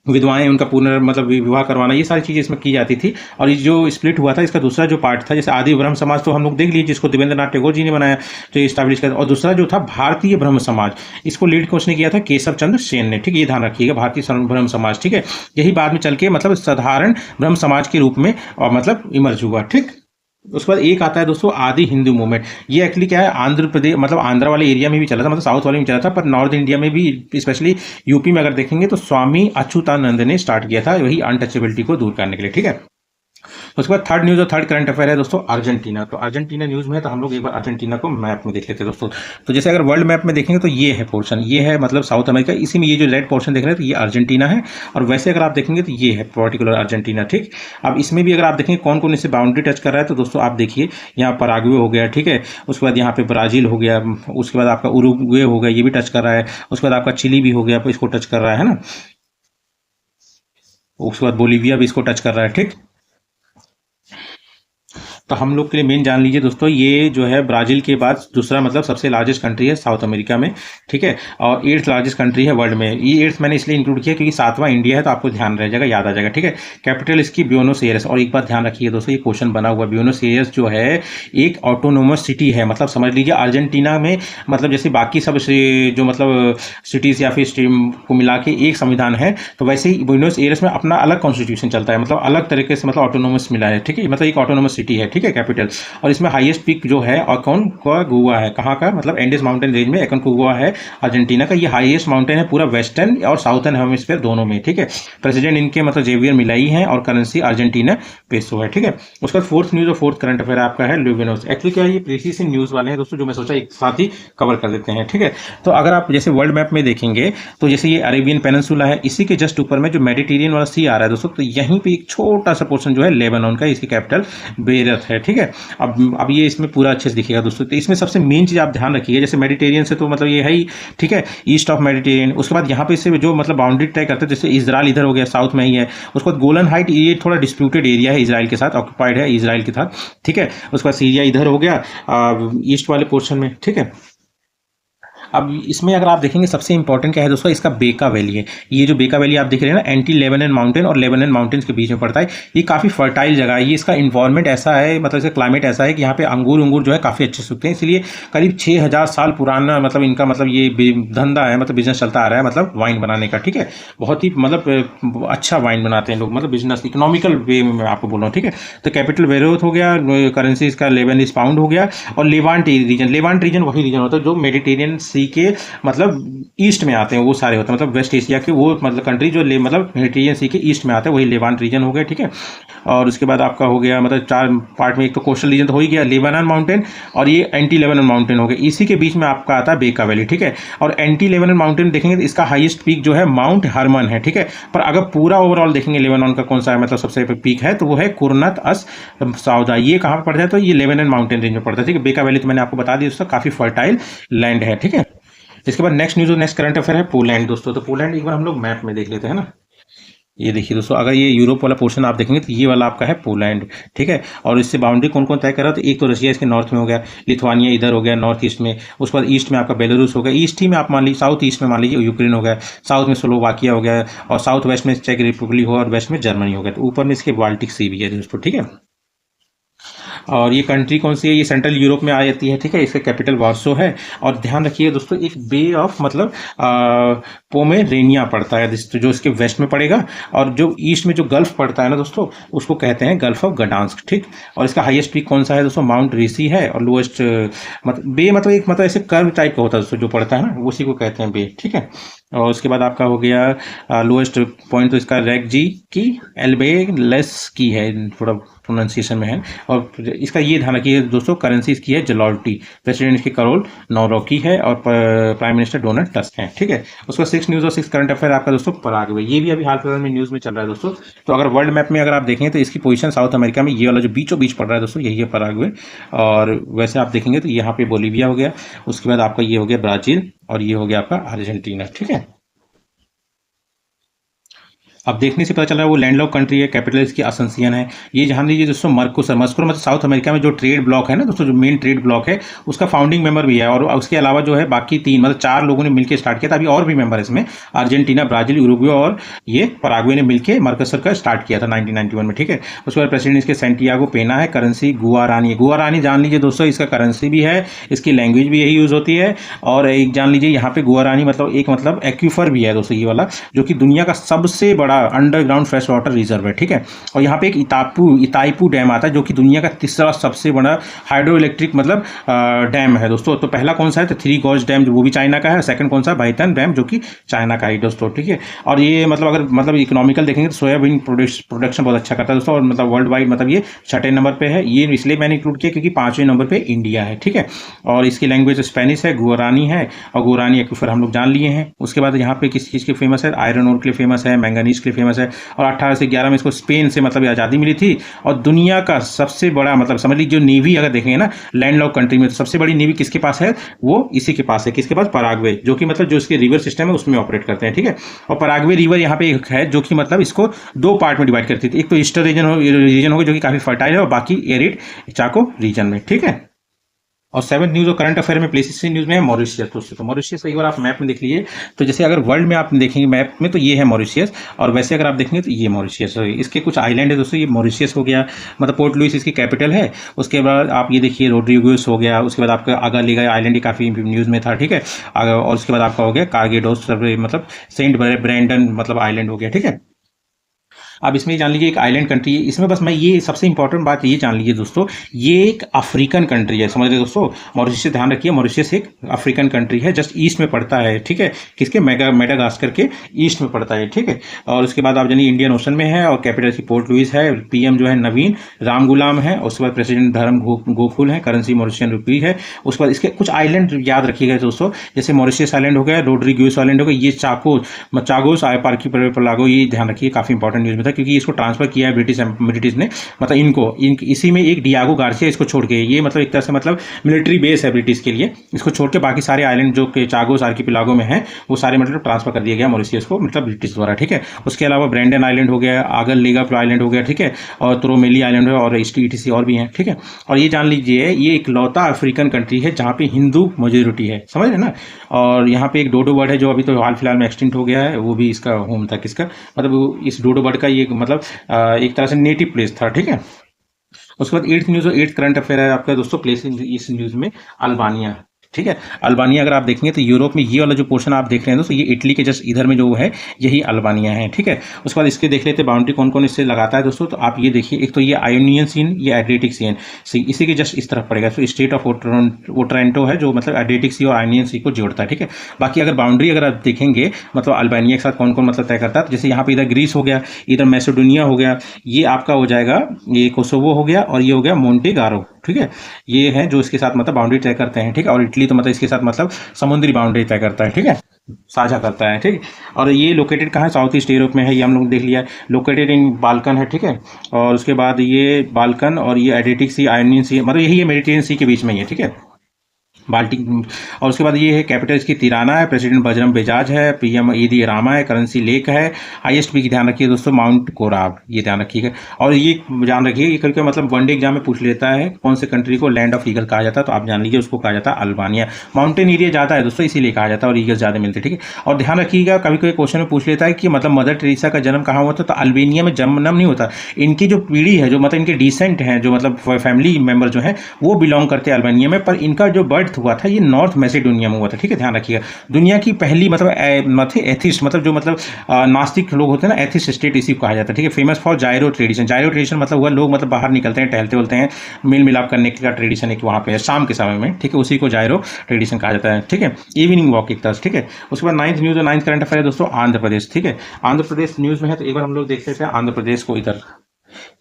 विधवाएं उनका मतलब विवाह करवाना, ये सारी चीज़ें इसमें की जाती थी। और ये जो स्प्लिट हुआ था, इसका दूसरा जो पार्ट था, जैसे आदि ब्रह्म समाज तो हम लोग देख लीजिए, जिसको देवेंद्रनाथ टैगोर जी ने बनाया, तो ये स्टैब्लिश किया। और दूसरा जो था भारतीय ब्रह्म समाज, इसको लीड किसने किया था? केशव चंद्र सेन ने। ठीक है, ये ध्यान रखिएगा, भारतीय ब्रह्म समाज। ठीक है, यही बाद में चल के मतलब साधारण ब्रह्म समाज के रूप में और मतलब इमर्ज हुआ। ठीक, उसके बाद एक आता है दोस्तों आदि हिंदू मूवमेंट। ये एक्चुअली क्या है, आंध्र प्रदेश मतलब आंध्र वाले एरिया में भी चला था, मतलब साउथ वाले में चला था, पर नॉर्थ इंडिया में भी स्पेशली यूपी में अगर देखेंगे तो स्वामी अच्युतानंद ने स्टार्ट किया था, वही अनटचेबिलिटी को दूर करने के लिए। ठीक है, उसके बाद थर्ड न्यूज़ और थर्ड करंट अफेयर है दोस्तों अर्जेंटीना। तो अर्जेंटीना न्यूज़ में है, तो हम लोग एक बार अर्जेंटीना को मैप में देख लेते हैं दोस्तों। तो जैसे अगर वर्ल्ड मैप में देखेंगे तो ये है पोर्शन, ये है मतलब साउथ अमेरिका, इसी में ये जो रेड पोर्शन देख रहे हैं तो ये अर्जेंटीना है। और वैसे अगर आप देखेंगे तो ये है पर्टिकुलर अर्जेंटीना। ठीक, अब इसमें भी अगर आप देखेंगे कौन कौन इससे बाउंड्री टच कर रहा है, तो दोस्तों आप देखिए यहाँ पराग्वे हो गया। ठीक है, उसके बाद यहाँ पे ब्राज़ील हो गया, उसके बाद आपका उरुग्वे हो गया, ये भी टच कर रहा है। उसके बाद आपका चिली भी हो गया, इसको टच कर रहा है ना। उसके बाद बोलीविया भी इसको टच कर रहा है। ठीक, तो हम लोग के लिए मेन जान लीजिए दोस्तों, ये जो है ब्राज़ील के बाद दूसरा मतलब सबसे लार्जेस्ट कंट्री है साउथ अमेरिका में। ठीक है, और 8th लार्जेस्ट कंट्री है वर्ल्ड में। ये 8th मैंने इसलिए इंक्लूड किया क्योंकि 7वां इंडिया है, तो आपको ध्यान रह जाएगा, याद आ जाएगा। ठीक है, कैपिटल इसकी ब्यूनोस एयर्स। और एक बात ध्यान रखिए दोस्तों, ये क्वेश्चन बना हुआ, ब्यूनोस एयर्स जो है एक ऑटोनोमस सिटी है, मतलब समझ लीजिए अर्जेंटीना में मतलब जैसे बाकी सब जो मतलब सिटीज़ या फिर स्ट्रीम को मिला के एक संविधान है, तो वैसे ही ब्यूनोस एयर्स में अपना अलग कॉन्स्टिट्यूशन चलता है, मतलब अलग तरीके से मतलब ऑटोनोमस मिला है। ठीक है, मतलब एक ऑटोनोमस सिटी है। ठीक है, कैपिटल। और इसमें हाईएस्ट पीक जो है अकोनकागुआ है, कहाँ का मतलब एंडेस माउंटेन रेंज में अकोनकागुआ है अर्जेंटीना का। ये हाईएस्ट माउंटेन है पूरा वेस्टर्न और साउथर्न हेमिस्फीयर दोनों में। ठीक है, प्रेसिडेंट इनके मतलब जेवियर मिलाई है और करेंसी अर्जेंटीना पेसो है। ठीक है, उसका फोर्थ न्यूज़ और फोर्थ करंट अफेयर आपका है ल्यूविनोस। एक्चुअली क्या है, ये प्रीसीजन न्यूज़ वाले हैं दोस्तों, जो मैं सोचा एक साथ ही कवर कर देते हैं। ठीक है, तो अगर आप जैसे वर्ल्ड मैप में देखेंगे तो जैसे ये अरेबियन पेनिनसुला है, इसी के जस्ट ऊपर में जो मेडिटेरियन वाला सी आ रहा है दोस्तों, तो यहीं पे एक छोटा सा पोर्शन जो है लेबनान का, इसकी कैपिटल बेरत है। ठीक है, अब ये इसमें पूरा अच्छे से दिखेगा दोस्तों। तो इसमें सबसे मेन चीज़ आप ध्यान रखिए, जैसे मेडिटेरियन से तो मतलब ये है ही। ठीक है, ईस्ट ऑफ मेडिटेरियन। उसके बाद यहाँ पे इससे जो मतलब बाउंड्री तय करते हैं, जैसे इजराइल इधर हो गया, साउथ में ही है। उसके बाद गोलन हाइट, ये थोड़ा डिस्प्यूटेड एरिया है, इसराइल के साथ ऑक्यूपाइड है, इसराइल के साथ। ठीक है, उसके बाद सीरिया इधर हो गया ईस्ट वाले पोर्शन में। ठीक है, अब इसमें अगर आप देखेंगे सबसे इंपॉर्टेंट क्या है दोस्तों, इसका बेका वैली है। ये जो बेका वैली आप देख रहे हैं ना, एंटी लेबनन माउंटेन और लेबनन माउंटेन्स के बीच में पड़ता है। ये काफ़ी फर्टाइल जगह है। ये इसका इन्वायरमेंट ऐसा है, मतलब इसका क्लाइमेट ऐसा है कि यहाँ पे अंगूर जो है काफ़ी अच्छे सूखते हैं। इसलिए करीब 6000 साल पुराना मतलब इनका मतलब ये धंधा है, मतलब बिजनेस चलता आ रहा है, मतलब वाइन बनाने का। ठीक है, बहुत ही मतलब अच्छा वाइन बनाते हैं लोग, मतलब बिजनेस इकोनॉमिकल वे में मैं आपको बोल रहा हूँ। ठीक है, तो कैपिटल बेरूत हो गया, करेंसी इसका लेबनीज पाउंड हो गया। और लेवांट रीजन वही रीजन होता है जो मेडिटेरियन सी के मतलब ईस्ट में आते हैं, वो सारे होते हैं, मतलब वेस्ट एशिया के वो मतलब कंट्री जो मतलब मेडिटेरियन सी के ईस्ट में आते हैं, वही लेवांट रीजन हो गया। ठीक है, और उसके बाद आपका हो गया मतलब 4 पार्ट में, एक तो कोस्टल रीजन तो हो ही गया, लेबनान माउंटेन, और ये एंटी लेबनान माउंटेन हो गया। इसी के बीच में आपका आता है बेका वैली। ठीक है, और एंटी लेबनान माउंटेन देखेंगे तो इसका हाईएस्ट पीक जो है माउंट हरमन है। ठीक है, पर अगर पूरा ओवरऑल देखेंगे लेबनान का कौन सा है मतलब सबसे पीक है, तो वो है कुर्नत अस सौदा। ये कहाँ पर पड़ता है, तो ये लेबनान माउंटेन रेंज में पड़ता है। ठीक है, बेका वैली तो मैंने आपको बता दिया, उसका काफ़ी फर्टाइल लैंड है। ठीक है, इसके बाद नेक्स्ट न्यूज़ और नेक्स्ट करंट अफेयर है पोलैंड दोस्तों। तो पोलैंड एक बार हम लोग मैप में देख लेते हैं ना। ये देखिए दोस्तों, अगर ये यूरोप वाला पोर्शन आप देखेंगे तो ये वाला आपका है पोलैंड। ठीक है, और इससे बाउंड्री कौन कौन तय कर रहा है, तो एक तो रशिया इसके नॉर्थ में हो गया, लिथुआनिया इधर हो गया नॉर्थ ईस्ट में। उसके बाद ईस्ट में आपका बेलारूस हो गया, ईस्ट ही में आप मान लीजिए, साउथ ईस्ट में मान लीजिए यूक्रेन हो गया, साउथ में स्लोवाकिया हो गया, और साउथ वेस्ट में चेक रिपब्लिक हो, और वेस्ट में जर्मनी हो गया। तो ऊपर में इसके बाल्टिक सी भी है दोस्तों। ठीक है, और ये कंट्री कौन सी है, ये सेंट्रल यूरोप में आ जाती है। ठीक है, इसका कैपिटल वार्सो है। और ध्यान रखिए दोस्तों, एक बे ऑफ मतलब पोमेरेनिया पड़ता है जो इसके वेस्ट में पड़ेगा, और जो ईस्ट में जो गल्फ पड़ता है ना दोस्तों, उसको कहते हैं गल्फ ऑफ गडांस्क। ठीक, और इसका हाईएस्ट पीक कौन सा है दोस्तों, माउंट रीसी है। और लोएस्ट मतलब बे मतलब एक मतलब ऐसे कर्व टाइप का होता है दोस्तों, जो पड़ता है ना, उसी को कहते हैं बे। ठीक है, और उसके बाद आपका हो गया लोएस्ट पॉइंट तो इसका रेग जी की एल्बेलेस की है, थोड़ा प्रोनाउंसिएशन में है। और इसका ये ध्यान रखिए दोस्तों, करेंसी इसकी है जलॉल्टी, प्रेसिडेंट इसकी करोल नौरोकी है, और प्राइम मिनिस्टर डोनाल्ड टस्क है। ठीक है, उसका 6 न्यूज़ और 6 करंट अफेयर आपका दोस्तों पराग्वे, ये भी अभी हाल फिलहाल में न्यूज़ में चल रहा है दोस्तों। तो अगर वर्ल्ड मैप में अगर आप देखेंगे तो इसकी पोजीशन साउथ अमेरिका में ये वाला जो बीचों बीच पड़ रहा है दोस्तों, यही है पराग्वे। और वैसे आप देखेंगे तो यहाँ पे बोलीविया हो गया, उसके बाद आपका ये हो गया ब्राज़ील, और ये हो गया आपका अर्जेंटीना। ठीक है, अब देखने से पता चल रहा है वो लैंडलॉक कंट्री है, कैपिटल इसकी असंसियन है। ये जान लीजिए दोस्तों मर्कोसर मतलब साउथ अमेरिका में जो ट्रेड ब्लॉक है ना दोस्तों, जो मेन ट्रेड ब्लॉक है उसका फाउंडिंग मेंबर भी है। और उसके अलावा जो है बाकी 3 मतलब 4 लोगों ने मिलकर स्टार्ट किया था, अभी और भी मेंबर है इसमें, अर्जेंटीना, ब्राजील, उरुग्वे और ये पराग्वे ने मिलकर मर्कोसर का स्टार्ट किया था 1991 में, ठीक है। उसके बाद प्रेसिडेंट इसके सेंटियागो पेना है, करेंसी गुआरानी है। गुआरानी जान लीजिए दोस्तों इसका करेंसी भी है, इसकी लैंग्वेज भी यही यूज होती है। और एक जान लीजिए यहाँ पे गुआरानी मतलब एक मतलब एक्यूफर भी है दोस्तों ये वाला, जो कि दुनिया का सबसे बड़ा अंडरग्राउंड फ्रेश वाटर रिजर्व है, ठीक है। और यहाँ पे एक इताईपू डैम आता है जो कि दुनिया का तीसरा सबसे बड़ा हाइड्रो इलेक्ट्रिक मतलब डैम है दोस्तों। तो पहला कौन सा है, तो थ्री गॉर्ज डैम वो भी चाइना का है, सेकंड कौन सा, बाइथन डैम जो कि चाइना का है दोस्तों, ठीक है। और ये मतलब अगर मतलब इकोनॉमिकल देखेंगे तो सोयाबीन प्रोडक्शन बहुत अच्छा करता है दोस्तों, और मतलब वर्ल्ड वाइड मतलब ये 6ठे नंबर पे है। ये इसलिए मैंने इंक्लूड किया क्योंकि 5वें नंबर पे इंडिया है, ठीक है। और इसकी लैंग्वेज स्पेनिश है, गुआरानी है, और गुआरानी एक्वीफर हम लोग जान लिए हैं। उसके बाद यहाँ पे किस चीज़ के फेमस है, आयरन ओर के लिए फेमस है, मैंगनीज के लिए फेमस है। और 18 से 11 में इसको स्पेन से मतलब आज़ादी मिली थी। और दुनिया का सबसे बड़ा मतलब समझ लीजिए जो नेवी अगर देखेंगे ना लैंडलॉक कंट्री में, तो सबसे बड़ी नेवी किसके पास है, वो इसी के पास है। किसके पास, पराग्वे, जो कि मतलब जो इसके रिवर सिस्टम है उसमें ऑपरेट करते हैं, ठीक है। और पराग्वे रिवर यहाँ पे एक है जो कि मतलब इसको 2 पार्ट में डिवाइड करती थी, एक तो ईस्टर्न रीजन होगा जो कि काफी फर्टाइल है, और बाकी एरिड चाको रीजन में, ठीक है। और 7th न्यूज और करंट अफेयर में प्लेसेस की न्यूज में है मॉरिशियस दोस्तों। तो मॉरिशियस एक बार आप मैप में देख लीजिए, तो जैसे अगर वर्ल्ड में आप देखेंगे मैप में तो ये है मॉरिशियस, और वैसे अगर आप देखेंगे तो ये मॉरिशियस है। इसके कुछ आइलैंड है दोस्तों, ये मॉरिशियस हो गया, मतलब पोर्ट लुइस इसकी कैपिटल है। उसके बाद आप ये देखिए रोड्रिगोस हो गया, उसके बाद आपका आगालीगा आइलैंड काफ़ी न्यूज़ में था, ठीक है। और उसके बाद आपका हो गया कार्गेडोस मतलब सेंट ब्रेंडन मतलब आइलैंड हो गया, ठीक है। आप इसमें जान लीजिए एक आइलैंड कंट्री है, इसमें बस मैं ये सबसे इंपॉर्टेंट बात ये जान लीजिए दोस्तों, ये एक अफ्रीकन कंट्री है, समझ रहे दोस्तों। मॉरिशस ध्यान रखिए, मॉरिशस एक अफ्रीकन कंट्री है, जस्ट ईस्ट में पड़ता है, ठीक है। किसके, मेडागास्कर के ईस्ट में पड़ता है, ठीक है। और उसके बाद आप जानिए इंडियन ओशन में है, और कैपिटल की पोर्ट लुइस है, पीएम जो है नवीन राम गुलाम है, उसके बाद प्रेसिडेंट धर्म गोकुल है, करेंसी मॉरिशियन रुपी है। उसके बाद इसके कुछ आइलैंड याद रखिएगा दोस्तों, जैसे मॉरिशस आइलैंड हो गया, रोड्रिग्यूस आइलैंड हो गया, ये चागोस आर्किपेलागो, ये ध्यान रखिए काफी इंपॉर्टेंट न्यूज में था, क्योंकि इसको ट्रांसफर किया है ब्रिटिश ने, मतलब इसी में एक डियागो गार्सिया इसको छोड़ के, ये मतलब एक तरह से मतलब मिलिट्री बेस है ब्रिटिश के लिए, इसको छोड़ के बाकी सारे आइलैंड जो कि चागोस आर्किपेलागो में है वो सारे मतलब ट्रांसफर कर दिया गया मॉरिशियस को, मतलब ब्रिटिश द्वारा, ठीक है। उसके अलावा ब्रेंडन आइलैंड हो गया, आगर लीगा आइलैंड हो गया, ठीक है, और त्रोमेली आइलैंड है, और ईटीसी और भी हैं, ठीक है। और ये जान लीजिए ये इकलौता अफ्रीकन कंट्री है जहाँ पे हिंदू मेजोरिटी है, समझ रहे ना। और यहाँ पे एक डोडो बर्ड है जो अभी तो हाल फिलहाल में एक्सटिंक्ट हो गया है, वो भी इसका होम था, किसका, मतलब इस डोडो बर्ड का ये मतलब एक तरह से नेटिव प्लेस था, ठीक है। उसके बाद 8th न्यूज और 8th करंट अफेयर है आपका दोस्तों प्लेस इस न्यूज में, अल्बानिया, ठीक है। अल्बानिया अगर आप देखेंगे तो यूरोप में ये वाला जो पोर्शन आप देख रहे हैं दोस्तों, ये इटली के जस्ट इधर में जो है यही अल्बानिया है, ठीक है। उसके बाद इसके देख लेते हैं बाउंड्री कौन कौन इससे लगाता है दोस्तों, तो आप ये देखिए, एक तो ये आयोनियन सीन, ये एड्रियाटिक सीन, इसी के जस्ट इस तरफ पड़ेगा, तो स्टेट ऑफ ओट्रांटो है जो मतलब एड्रियाटिक सी और आयोनियन सी को जोड़ता है, ठीक है। बाकी अगर बाउंड्री अगर आप देखेंगे मतलब अल्बानिया के साथ कौन कौन मतलब तय करता है, तो जैसे यहाँ पे इधर ग्रीस हो गया, इधर मैसेडोनिया हो गया, ये आपका हो जाएगा, ये कोसोवो हो गया, और ये हो गया मोन्टेगारो, ठीक है। ये है जो इसके साथ मतलब बाउंड्री तय करते हैं, ठीक है। और इटली तो मतलब इसके साथ मतलब समुद्री बाउंड्री तय करता है, ठीक है, साझा करता है, ठीक। और ये लोकेटेड कहाँ है, साउथ ईस्ट यूरोप में है, ये हम लोग देख लिया, लोकेटेड इन बाल्कन है, ठीक है। और उसके बाद ये बाल्कन और ये एड्रियाटिक सी, आयोनियन सी, मतलब यही है मेडिटेरियन सी के बीच में ही है, ठीक है, बाल्टिक। और उसके बाद ये है कैपिटल इसकी तिराना है, प्रेसिडेंट बजरंग बेजाज है, पीएम ईदी रामा है, करेंसी लेक है, हाईएस्ट भी ध्यान रखिए दोस्तों माउंट कोराब, ये ध्यान रखिएगा। और ये जान रखिए ये करके मतलब वनडे एग्जाम में पूछ लेता है कौन से कंट्री को लैंड ऑफ ईगल कहा जाता है, तो आप जान लीजिए उसको कहा जाता है अल्बानिया। माउंटेन एरिया ज़्यादा है दोस्तों इसीलिए कहा जाता है, और ईगल ज़्यादा मिलते हैं, ठीक है। और ध्यान रखिएगा कभी कोई क्वेश्चन में पूछ लेता है कि मतलब मदर टेरेसा का जन्म कहाँ हुआ था, तो अल्बानिया में जन्म नहीं होता, इनकी जो पीढ़ी है, जो मतलब इनके डिसेंट हैं, जो मतलब फैमिली मेंबर जो है वो बिलोंग करते हैं अल्बानिया में, पर इनका जो बर्थ हुआ था ये नॉर्थ मैसेडोनिया में हुआ था, ठीक है, ध्यान रखिएगा। दुनिया की पहली मतलब एथिस्ट मतलब जो मतलब नास्तिक लोग होते हैं ना, एथिस्ट स्टेट इसी को कहा जाता है, ठीक है। फेमस फॉर जायरो ट्रेडिशन, जायरो ट्रेडिशन मतलब हुआ लोग मतलब बाहर निकलते हैं, टहलते बोलते हैं, मेल मिलाप करने का ट्रेडिशन एक वहाँ पे है शाम के समय में, ठीक है, उसी को जायरो ट्रेडिशन कहा जाता है, ठीक है, इवनिंग वॉक एक तरह, ठीक है। उसके बाद 9th न्यूज और 9th करंट अफेयर दोस्तों आंध्र प्रदेश, ठीक है। आंध्र प्रदेश न्यूज में है, तो एक बार हम लोग देख लेते हैं आंध्र प्रदेश को इधर,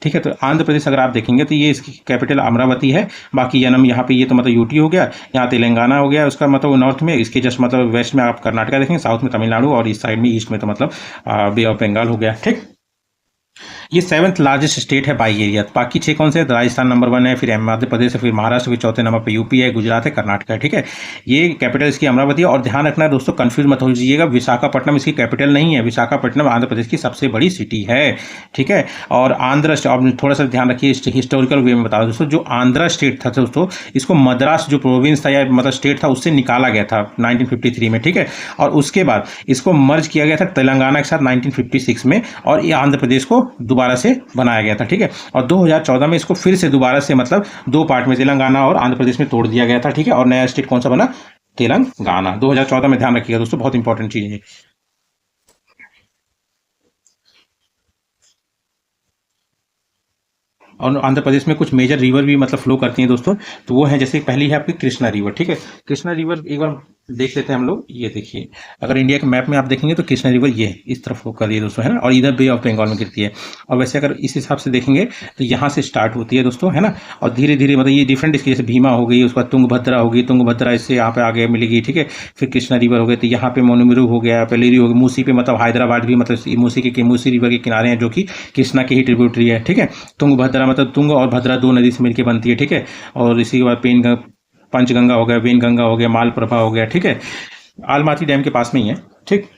ठीक है। तो आंध्र प्रदेश अगर आप देखेंगे तो ये इसकी कैपिटल अमरावती है, बाकी जन्म यहाँ पे ये तो मतलब यूटी हो गया, यहाँ तेलंगाना हो गया, उसका मतलब नॉर्थ में, इसके जस्ट मतलब वेस्ट में आप कर्नाटका देखेंगे, साउथ में तमिलनाडु, और इस साइड में ईस्ट में तो मतलब बे ऑफ बंगाल हो गया, ठीक। ये 7th लार्जेस्ट स्टेट है बाई एरिया। बाकी 6 कौन से हैं? राजस्थान नंबर 1 है, फिर मध्य प्रदेश है, फिर महाराष्ट्र, फिर चौथे नंबर पे यूपी है, गुजरात है, कर्नाटक है। ठीक है, ये कैपिटल इसकी अमरावती है। और ध्यान रखना है दोस्तों, कंफ्यूज मत हो जाइएगा, विशाखापट्टनम इसकी कैपिटल नहीं है। विशाखापट्टनम आंध्र प्रदेश की सबसे बड़ी सिटी है। ठीक है, और आंध्र, और थोड़ा सा ध्यान रखिए हिस्टोरिकल वे में बता रहा हूं दोस्तों, जो आंध्र स्टेट था दोस्तों, इसको मद्रास जो प्रोविंस था या मतलब स्टेट था उससे निकाला गया था 1953 में। ठीक है, और उसके बाद इसको मर्ज किया गया था तेलंगाना के साथ 1956 में, और ये आंध्र प्रदेश को दोबारा से बनाया गया था। ठीक है, और 2014 में इसको फिर से दोबारा से मतलब दो पार्ट में तेलंगाना और आंध्र प्रदेश में तोड़ दिया गया था। ठीक है, और नया स्टेट कौन सा बना? तेलंगाना। 2014 में, ध्यान रखिएगा दोस्तों, बहुत इंपॉर्टेंट चीज है। और आंध्र प्रदेश में कुछ मेजर रिवर भी मतलब फ्लो करती हैं दोस्तों, तो वो है जैसे पहली है आपकी कृष्णा रिवर। ठीक है, कृष्णा रिवर एक बार देख लेते हैं हम लोग। ये देखिए, अगर इंडिया के मैप में आप देखेंगे तो कृष्णा रिवर ये इस तरफ फ्लो कर रही है दोस्तों, है ना, और इधर बे ऑफ बंगाल में गिरती है। और वैसे अगर इस हिसाब से देखेंगे तो यहाँ से स्टार्ट होती है दोस्तों, है ना, और धीरे धीरे मतलब ये डिफरेंट इसकी, जैसे भीमा हो गई, उसके बाद तुंगभद्रा होगी, तुंगभद्रा इससे यहाँ पे आगे मिलेगी। ठीक है, फिर कृष्णा रिवर हो गई, तो यहाँ पे मोनुमेरू हो गया, पेलेरी हो गई, मूसी पे मतलब हैदराबाद भी मतलब मूसी के मूसी रिवर के किनारे हैं, जो कि कृष्णा की ही ट्रिब्यूटरी है। ठीक है, तुंगभद्रा मतलब तुंग और भद्रा दो नदी से मिलकर बनती है। ठीक है, और इसी के बाद पंचगंगा हो गया, वेनगंगा हो गया, मालप्रभा हो गया। ठीक है, आलमाती डैम के पास में ही है। ठीक,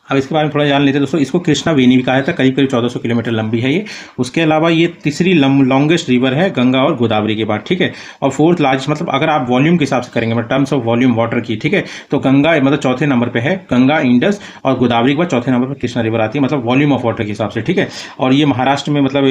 अब इसके बारे में थोड़ा जान लेते हैं दोस्तों। इसको कृष्णा वेनी भी कहा जाता है, करीब करीब 1400 किलोमीटर लंबी है ये। उसके अलावा ये तीसरी लॉन्गेस्ट रिवर है गंगा और गोदावरी के बाद। ठीक है, और फोर्थ लार्जेस्ट, मतलब अगर आप वॉल्यूम के हिसाब से करेंगे, मतलब टर्म्स ऑफ वॉल्यूम वाटर की। ठीक है, तो गंगा मतलब चौथे नंबर पे है, गंगा, इंडस और गोदावरी के बाद चौथे नंबर पर कृष्णा रिवर आती है, मतलब वॉल्यूम ऑफ वाटर के हिसाब से। ठीक है, और ये महाराष्ट्र में मतलब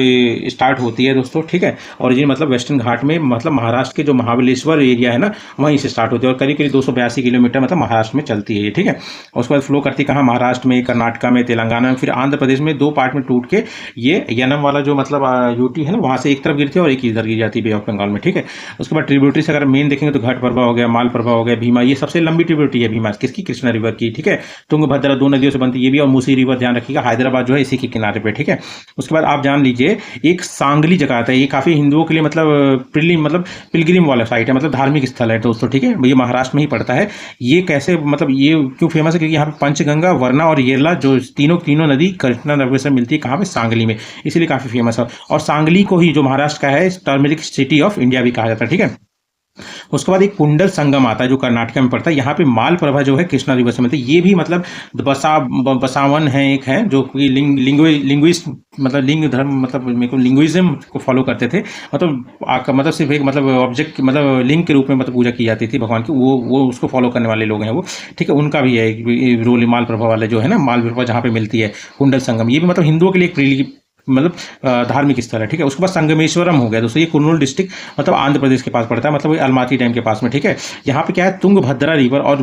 स्टार्ट होती है दोस्तों। ठीक है, और ये मतलब वेस्टर्न घाट में, मतलब महाराष्ट्र के जो महाबलेश्वर एरिया है ना, वहीं से स्टार्ट होती है, और करीब करीब 282 किलोमीटर मतलब महाराष्ट्र में चलती है ये। ठीक है, और उसके बाद फ्लो करती है कहाँ? महाराष्ट्र में, कर्नाटका में, तेलंगाना में, फिर आंध्र प्रदेश में। दो पार्ट में टूट के ये यनम वाला जो मतलब यूटी है ना, वहां से एक तरफ गिरती है और एक इधर गिर जाती है बे ऑफ बंगाल में। ठीक है, उसके बाद ट्रिब्यूटरी से अगर मेन देखेंगे तो घटप्रभा हो गया, मालप्रभा हो गया, भीमा, ये सबसे लंबी ट्रिब्यूटरी है भीमा किसकी? कृष्णा रिवर की। ठीक है, तुंगभद्रा दो नदियों से बनती है ये भी, और मूसी रिवर ध्यान रखिएगा, हैदराबाद जो है इसी के किनारे पे। ठीक है, उसके बाद आप जान लीजिए एक सांगली जगह आता है, ये काफी हिंदुओं के लिए मतलब पिलग्रिम वाला साइट है, मतलब धार्मिक स्थल है दोस्तों। ठीक है, ये महाराष्ट्र में ही पड़ता है। ये कैसे मतलब ये क्यों फेमस है? क्योंकि यहाँ पे पंचगंगा, वरना और येरला जो तीनों तीनों नदी कृष्णा नदी से मिलती है कहाँ पे? सांगली में, इसलिए काफी फेमस है। और सांगली को ही जो महाराष्ट्र का है टर्मरिक सिटी ऑफ इंडिया भी कहा जाता है। ठीक है, उसके बाद एक कुंडल संगम आता है जो कर्नाटक में पड़ता है, यहाँ पे मालप्रभा जो है कृष्णा रिवर से मिलती है। ये भी मतलब बसावन है, एक है जो कि लिंग्विस्ट मतलब लिंग धर्म मतलब मेरे को लिंग्विज्म को फॉलो करते थे, मतलब सिर्फ एक मतलब ऑब्जेक्ट मतलब लिंग के रूप में मतलब पूजा की जाती थी भगवान की, वो उसको फॉलो करने वाले लोग हैं वो। ठीक है, उनका भी है रोल मालप्रभा वाले जो है ना, मालप्रभा जहाँ पे मिलती है, कुंडल संगम, ये भी मतलब हिंदुओं के लिए एक मतलब धार्मिक स्थल है। ठीक है, उसके बाद संगमेश्वरम हो गया दोस्तों, ये कुर्नूल डिस्ट्रिक्ट मतलब आंध्र प्रदेश के पास पड़ता है, मतलब अलमाती डैम के पास में। ठीक है, यहाँ पे क्या है? तुंगभद्रा रिवर और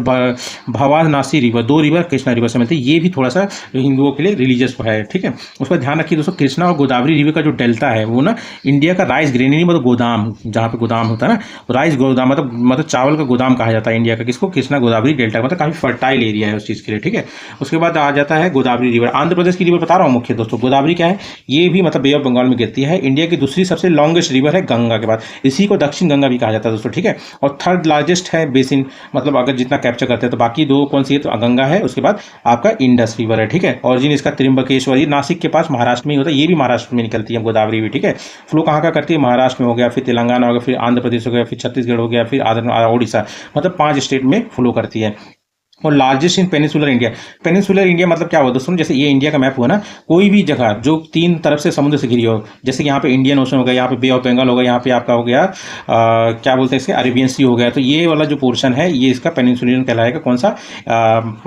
भवानासी रिवर, दो रिवर कृष्णा रिवर से मिलती है, ये भी थोड़ा सा हिंदुओं के लिए रिलीजियस है। ठीक है, उसका ध्यान रखिए दोस्तों, कृष्णा और गोदावरी रिवर का जो डेल्टा है वो ना इंडिया का राइस ग्रेनरी मतलब गोदाम, जहाँ पे गोदाम होता है ना, राइस गोदाम मतलब चावल का गोदाम कहा जाता है इंडिया का किसको? कृष्णा गोदावरी डेल्टा, मतलब काफी फर्टाइल एरिया है उस चीज के लिए। ठीक है, उसके बाद आ जाता है गोदावरी रिवर, आंध्र प्रदेश की रिवर बता रहा हूँ मुख्य दोस्तों। गोदावरी क्या है? ये भी मतलब बे ऑफ बंगाल में गिरती है, इंडिया की दूसरी सबसे लॉन्गेस्ट रिवर है गंगा के बाद, इसी को दक्षिण गंगा भी कहा जाता है दोस्तों। ठीक है, और थर्ड लार्जेस्ट है बेसिन, मतलब अगर जितना कैप्चर करते हैं तो बाकी दो कौन सी है? तो गंगा है, उसके बाद आपका इंडस रिवर है। ठीक है, ऑरिजिन इसका त्रिम्बकेश्वर, ये नासिक के पास महाराष्ट्र में ही होता है, ये भी महाराष्ट्र में निकलती है गोदावरी भी। ठीक है, फ्लो कहाँ का करती है? महाराष्ट्र में हो गया, फिर तेलंगाना हो गया, फिर आंध्र प्रदेश हो गया, फिर छत्तीसगढ़ हो गया, फिर ओडिशा, मतलब 5 स्टेट में फ्लो करती है। और largest in peninsular India. Peninsular India मतलब क्या हुआ दोस्तों? जैसे ये इंडिया का मैप हुआ ना, कोई भी जगह जो 3 तरफ से समुद्र से घिरी हो, जैसे यहाँ पे इंडियन ओशन हो गया, यहाँ पे बे ऑफ बंगाल हो गया, यहाँ पे आपका हो गया क्या बोलते हैं इसके? अरेबियन सी हो गया, तो ये वाला जो पोर्शन है ये इसका पेनिनसुलर कहलाएगा। कौन सा?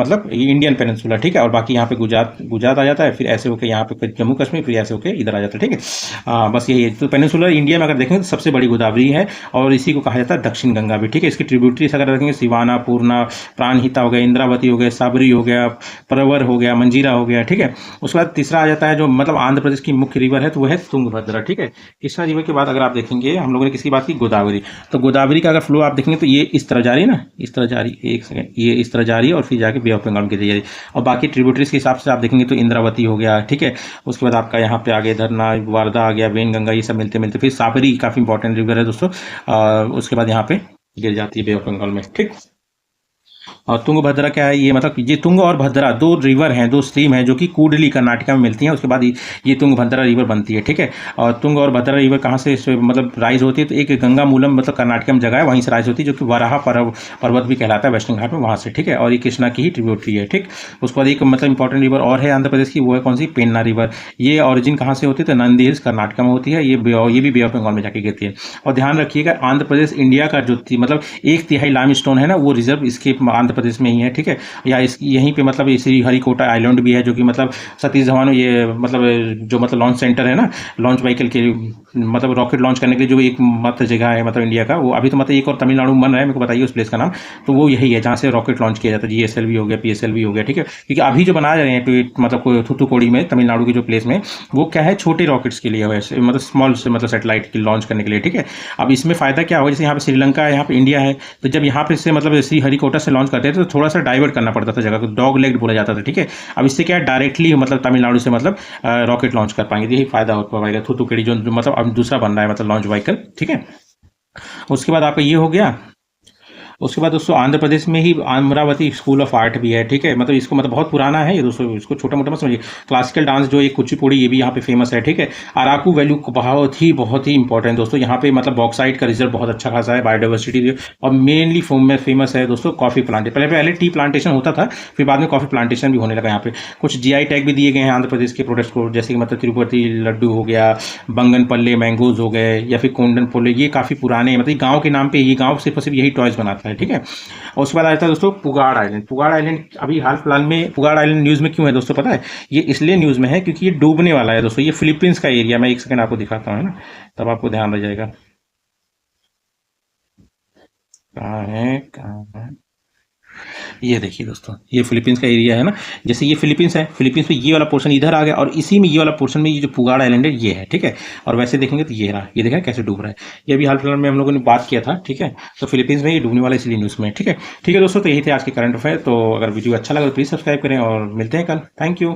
मतलब इंडियन पेनिनसुला। ठीक है, और बाकी यहाँ पे गुजरात आ जाता है, फिर ऐसे होकर यहाँ पे जम्मू कश्मीर, फिर ऐसे होकर इधर आ जाता है। ठीक है, बस यही है। तो पेनिनसुलर इंडिया में अगर देखें तो सबसे बड़ी गोदावरी है, और इसी को कहा जाता है दक्षिण गंगा भी। ठीक है, इसकी ट्रिब्यूटरीज अगर देखेंगे सिवाना, पूर्णा, प्राणहिता हो गया, इंद्रावती हो गया, साबरी हो गया, प्रवर हो गया, मंजीरा हो गया। ठीक है, उसके बाद तीसरा आ जाता है जो मतलब आंध्र प्रदेश की मुख्य रिवर है, तो वो है तुंगभद्रा। ठीक है, कृष्णा रिवर के बाद अगर आप देखेंगे, हम लोगों ने किसकी बात की? गोदावरी। तो गोदावरी का अगर फ्लो आप देखेंगे तो ये इस तरह जा रही है ना, इस तरह जा रही है, एक सेकंड, ये इस तरह जा रही है और फिर जाके बे ऑफ बंगाल की जा रही है। और बाकी ट्रिब्यूटरीज के हिसाब से आप देखेंगे तो इंद्रावती हो गया। ठीक है, उसके बाद आपका यहाँ पे आगे धरना, वारदा आ गया, वेन गंगा, ये सब मिलते मिलते फिर साबरी काफी इंपॉर्टेंट रिवर है दोस्तों, उसके बाद यहाँ पे गिर जाती है बे ऑफ बंगाल में। ठीक, और तुंगभद्रा क्या है, ये मतलब ये तुंग और भद्रा दो रिवर हैं, दो स्ट्रीम हैं जो कि कूडली कर्नाटका में मिलती हैं। उसके बाद ये तुंगभद्रा रिवर बनती है, ठीक है। और तुंग और भद्रा रिवर कहाँ से मतलब राइज होती है, तो एक गंगा मूलम मतलब कर्नाटक में जगह है, वहीं से राइज होती है, जो कि वराहा पर्वत भी कहलाता है वेस्टर्न घाट में, वहाँ से, ठीक है। और ये कृष्णा की ही ट्रिब्यूटरी है, ठीक। उसके बाद एक मतलब इंपॉर्टेंट रिवर और है आंध्र प्रदेश की, वो है कौन सी, पेन्ना रिवर। ये ऑरिजिन कहाँ से होती है, तो नंदी हिल्स कर्नाटक में होती है। ये भी बे ऑफ बंगाल में जाके गिरती है। और ध्यान रखिएगा, आंध्र प्रदेश इंडिया का जो मतलब 1/3 लाइमस्टोन है ना, वो रिजर्व इसके आंध्र प्रदेश में ही है, ठीक है। या इस यहीं पे मतलब श्री हरिकोटा आइलैंड भी है, जो कि मतलब सतीश धवन ये मतलब जो मतलब लॉन्च सेंटर है ना, लॉन्च व्हीकल के मतलब रॉकेट लॉन्च करने के लिए जो एक मत जगह है मतलब इंडिया का, वो अभी तो मतलब एक और तमिलनाडु में बन रहा है, मेरे को बताइए उस प्लेस का नाम। तो वो यही है जहाँ से रॉकेट लॉन्च किया जाता है, जीएसएल भी हो गया, पीएसएल भी हो गया, ठीक है। क्योंकि अभी जो बना रहे हैं मतलब थूथुकुडी में, तमिलनाडु के जो प्लेस में, वो क्या है, छोटे रॉकेट्स के लिए है, मतलब स्मॉल से मतलब सेटेलाइट की लॉन्च करने के लिए, ठीक है। अब इसमें फायदा क्या होगा, जैसे यहाँ पे श्रीलंका है, यहाँ पे इंडिया है, तो जब यहाँ पे से मतलब श्री हरिकोटा से लॉन्च करते थे तो थोड़ा सा डाइवर्ट करना पड़ता था जगह को, डॉग लेग बोला जाता था, ठीक है। अब इससे क्या है, डायरेक्टली मतलब तमिलनाडु से मतलब रॉकेट लॉन्च कर पाएंगे, यही फायदा हो पाएगा थूथुकुडी जो मतलब अब दूसरा बन रहा है मतलब लॉन्च व्हीकल, ठीक है। उसके बाद आपका ये हो गया। उसके बाद दोस्तों आंध्र प्रदेश में ही अमरावती स्कूल ऑफ आर्ट भी है, ठीक है। मतलब इसको मतलब बहुत पुराना है ये दोस्तों, इसको छोटा मोटा मत समझिए। क्लासिकल डांस जो एक कुचिपुड़ी, ये भी यहाँ पे फेमस है, ठीक है। अराकू वैल्यू बहुत ही इंपॉर्टेंट दोस्तों, यहाँ पे मतलब बॉक्साइट का रिजल्ट बहुत अच्छा खासा है, बायोडाइवर्सिटी। और मेनली फेमस है दोस्तों कॉफी प्लांट। पहले टी प्लांटेशन होता था, फिर बाद में कॉफी प्लांटेशन भी होने लगा यहाँ पे। कुछ जीआई टैग भी दिए गए हैं आंध्र प्रदेश के प्रोडक्ट्स को, जैसे कि मतलब तिरुपति लड्डू हो गया, बंगन पल्ले मैंगोज हो गए, या फिर कोंडन पोले, ये काफ़ी पुराने मतलब गाँव के नाम पे, ये गाँव सिर्फ और सिर्फ यही टॉयज बनाता है, ठीक है। और उसके बाद आता है दोस्तों पुगाड़ आइलैंड। पुगाड़ आइलैंड अभी हाल फिलहाल में, पुगाड़ आइलैंड न्यूज़ में क्यों है दोस्तों पता है, ये इसलिए न्यूज़ में है क्योंकि ये डूबने वाला है दोस्तों। ये फिलीपींस का एरिया, मैं एक सेकंड आपको दिखाता हूँ, है ना, तब आपको ध्यान रह जाएगा। कहाँ है, ये देखिए दोस्तों, ये फिलीपींस का एरिया है ना। जैसे ये फिलीपींस है, फिलीपींस में ये वाला पोर्शन इधर आ गया, और इसी में ये वाला पोर्शन में ये जो पुगाड़ आइलैंड है ये है, ठीक है। और वैसे देखेंगे तो ये रहा, ये देखें कैसे डूब रहा है। ये अभी हाल फिलहाल में हम लोगों ने बात किया था, ठीक है। तो फिलीपींस में ये डूबने वाला इसलिए न्यूज़ में, ठीक है। ठीक है दोस्तों, तो यही थे आज के करंट अफेयर। तो अगर वीडियो अच्छा लगा तो प्लीज़ सब्सक्राइब करें, और मिलते हैं कल। Thank you.